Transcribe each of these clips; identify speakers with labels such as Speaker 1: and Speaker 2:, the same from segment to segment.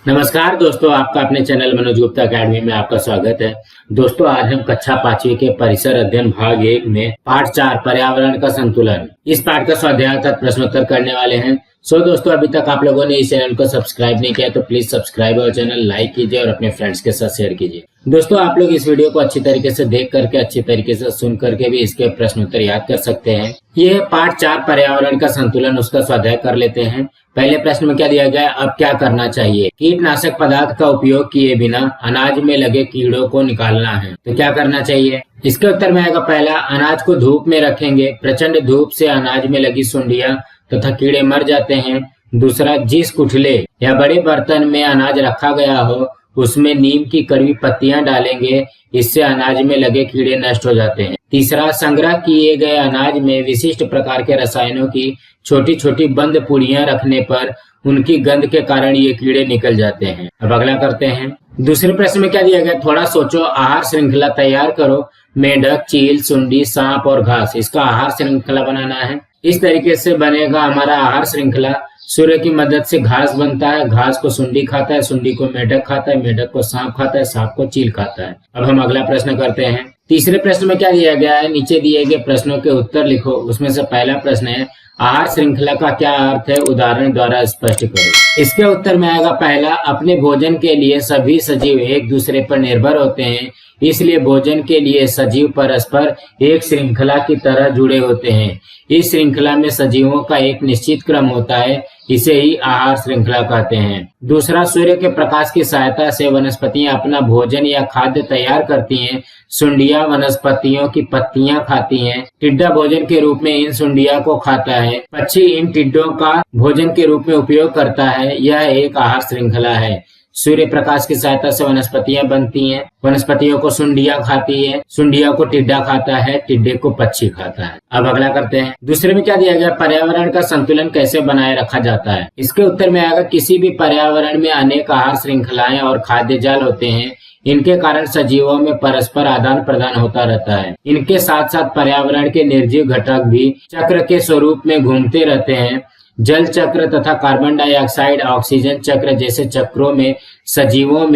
Speaker 1: नमस्कार दोस्तों, आपका अपने चैनल मनोज गुप्ता अकेडमी में आपका स्वागत है। दोस्तों, आज हम कक्षा 5वीं के परिसर अध्ययन भाग 1 में पाठ 4 पर्यावरण का संतुलन इस पाठ का स्वाध्याय तक प्रश्नोत्तर करने वाले हैं। दोस्तों, अभी तक आप लोगों ने इस चैनल को सब्सक्राइब नहीं किया तो प्लीज सब्सक्राइब और चैनल लाइक कीजिए और अपने फ्रेंड्स के साथ शेयर कीजिए। दोस्तों, आप लोग इस वीडियो को अच्छी तरीके से देख करके अच्छी तरीके से सुन करके भी इसके प्रश्नोत्तर याद कर सकते हैं। ये पाठ 4 पर्यावरण का संतुलन उसका स्वाध्याय कर लेते हैं। पहले प्रश्न में क्या दिया गया, अब क्या करना चाहिए? कीटनाशक पदार्थ का उपयोग किए बिना अनाज में लगे कीड़ों को निकालना है, तो क्या करना चाहिए? इसके उत्तर में आएगा पहला, अनाज को धूप में रखेंगे, प्रचंड धूप से अनाज में लगी सुंडियां तथा कीड़े मर जाते हैं। दूसरा, जिस कुठले या बड़े बर्तन में अनाज रखा गया हो उसमें नीम की कड़वी पत्तियां डालेंगे, इससे अनाज में लगे कीड़े नष्ट हो जाते हैं। तीसरा, संग्रह किए गए अनाज में विशिष्ट प्रकार के रसायनों की छोटी छोटी बंद पुड़ियां रखने पर उनकी गंध के कारण ये कीड़े निकल जाते हैं। अब अगला करते हैं। दूसरे प्रश्न में क्या दिया गया, थोड़ा सोचो, आहार श्रृंखला तैयार करो। मेंढक, चील, सुंडी, सांप और घास, इसका आहार श्रृंखला बनाना है। इस तरीके से बनेगा हमारा आहार श्रृंखला। सूर्य की मदद से घास बनता है, घास को सुंडी खाता है, सुंडी को मेंढक खाता है, मेंढक को सांप खाता है, सांप को चील खाता है। अब हम अगला प्रश्न करते हैं। तीसरे प्रश्न में क्या दिया गया है, नीचे दिए गए प्रश्नों के उत्तर लिखो। उसमें से पहला प्रश्न है, आहार श्रृंखला का क्या अर्थ है, उदाहरण द्वारा स्पष्ट करो। इसके उत्तर में आएगा पहला, अपने भोजन के लिए सभी सजीव एक दूसरे पर निर्भर होते हैं, इसलिए भोजन के लिए सजीव परस्पर एक श्रृंखला की तरह जुड़े होते हैं। इस श्रृंखला में सजीवों का एक निश्चित क्रम होता है, इसे ही आहार श्रृंखला कहते हैं। दूसरा, सूर्य के प्रकाश की सहायता से वनस्पतियां अपना भोजन या खाद्य तैयार करती हैं। सुंडियां वनस्पतियों की पत्तियां खाती हैं। टिड्डा भोजन के रूप में इन सुंडियां को खाता है। पक्षी इन टिड्डों का भोजन के रूप में उपयोग करता है। यह एक आहार श्रृंखला है। सूर्य प्रकाश की सहायता से वनस्पतियां बनती हैं, वनस्पतियों को सुंडियां खाती है, सुंडियों को टिड्डा खाता है, टिड्डे को पक्षी खाता है। अब अगला करते हैं। दूसरे में क्या दिया गया, पर्यावरण का संतुलन कैसे बनाए रखा जाता है? इसके उत्तर में आएगा, किसी भी पर्यावरण में अनेक आहार श्रृंखलाएं और खाद्य जाल होते हैं। इनके कारण सजीवों में परस्पर आदान प्रदान होता रहता है। इनके साथ साथ पर्यावरण के निर्जीव घटक भी चक्र के स्वरूप में घूमते रहते हैं। जल चक्र तथा कार्बन डाइऑक्साइड ऑक्सीजन चक्र जैसे चक्रों में सजीवों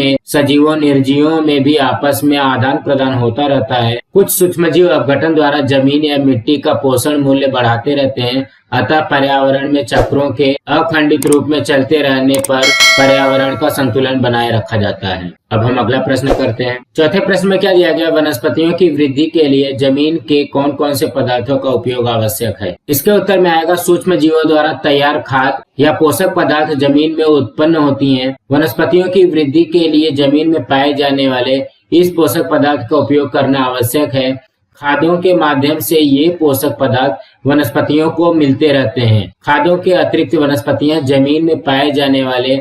Speaker 1: निर्जीवों में भी आपस में आदान प्रदान होता रहता है। कुछ सूक्ष्मजीव अपघटन द्वारा जमीन या मिट्टी का पोषण मूल्य बढ़ाते रहते हैं। अतः पर्यावरण में चक्रों के अखंडित रूप में चलते रहने पर पर्यावरण का संतुलन बनाए रखा जाता है। अब हम अगला प्रश्न करते हैं। चौथे प्रश्न में क्या दिया गया, वनस्पतियों की वृद्धि के लिए जमीन के कौन कौन से पदार्थों का उपयोग आवश्यक है? इसके उत्तर में आएगा, सूक्ष्म जीवों द्वारा तैयार खाद या पोषक पदार्थ जमीन में उत्पन्न होती हैं। वनस्पतियों की वृद्धि के लिए जमीन में पाए जाने वाले इस पोषक पदार्थ का उपयोग करना आवश्यक है। खादों के माध्यम से ये पोषक पदार्थ वनस्पतियों को मिलते रहते हैं। खादों के अतिरिक्त वनस्पतियां जमीन में पाए जाने वाले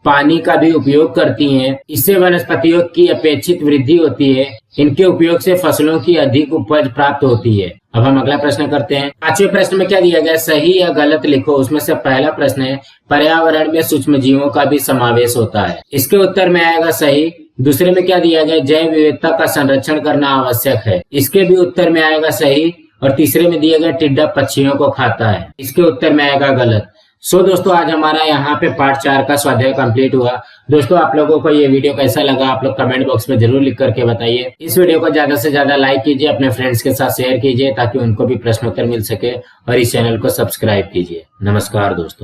Speaker 1: पानी का भी उपयोग करती हैं। इससे वनस्पतियों की अपेक्षित वृद्धि होती है। इनके उपयोग से फसलों की अधिक उपज प्राप्त होती है। अब हम अगला प्रश्न करते हैं। पांचवें प्रश्न में क्या दिया गया, सही या गलत लिखो। उसमें से पहला प्रश्न है, पर्यावरण में सूक्ष्म जीवों का भी समावेश होता है। इसके उत्तर में आएगा सही। दूसरे में क्या दिया गया, जैव विविधता का संरक्षण करना आवश्यक है। इसके भी उत्तर में आएगा सही। और तीसरे में दिया गया, टिड्डा पक्षियों को खाता है। इसके उत्तर में आएगा गलत। दोस्तों, आज हमारा यहाँ पे पार्ट 4 का स्वाध्याय कंप्लीट हुआ। दोस्तों, आप लोगों को ये वीडियो कैसा लगा आप लोग कमेंट बॉक्स में जरूर लिख करके बताइए। इस वीडियो को ज्यादा से ज्यादा लाइक कीजिए, अपने फ्रेंड्स के साथ शेयर कीजिए ताकि उनको भी प्रश्नोत्तर मिल सके, और इस चैनल को सब्सक्राइब कीजिए। नमस्कार दोस्तों।